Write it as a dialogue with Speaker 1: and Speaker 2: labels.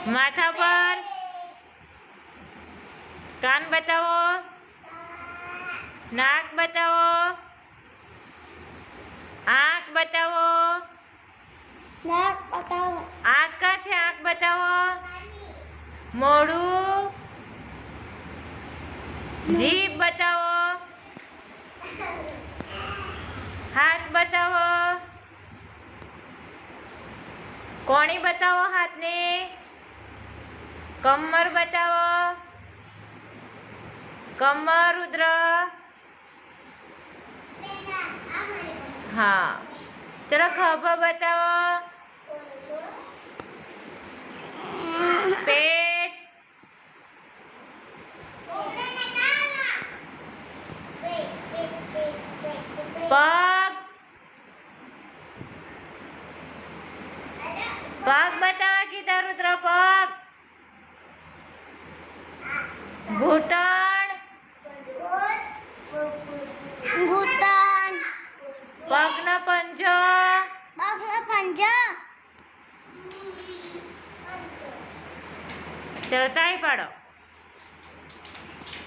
Speaker 1: માથા પર. કાન બતાવો. નાક બતાવો. આંખ બતાવો.
Speaker 2: નાક બતાવો.
Speaker 1: આંખ કા છે? આંખ બતાવો. મોઢું. જીભ બતાવો. હાથ બતાવો. કોણી બતાવો હાથની. કમર બતાવો. કમર રુદ્ર. હા ચલો ખભા બતાવો. પેટ. પગ. પગ બતાવો કીધા રુદ્ર. પગ. ઘૂંટણ.
Speaker 2: ઘૂંટણ.
Speaker 1: પગનો પંજો.
Speaker 2: પગનો પંજો.
Speaker 1: ચલો તાળી પાડો.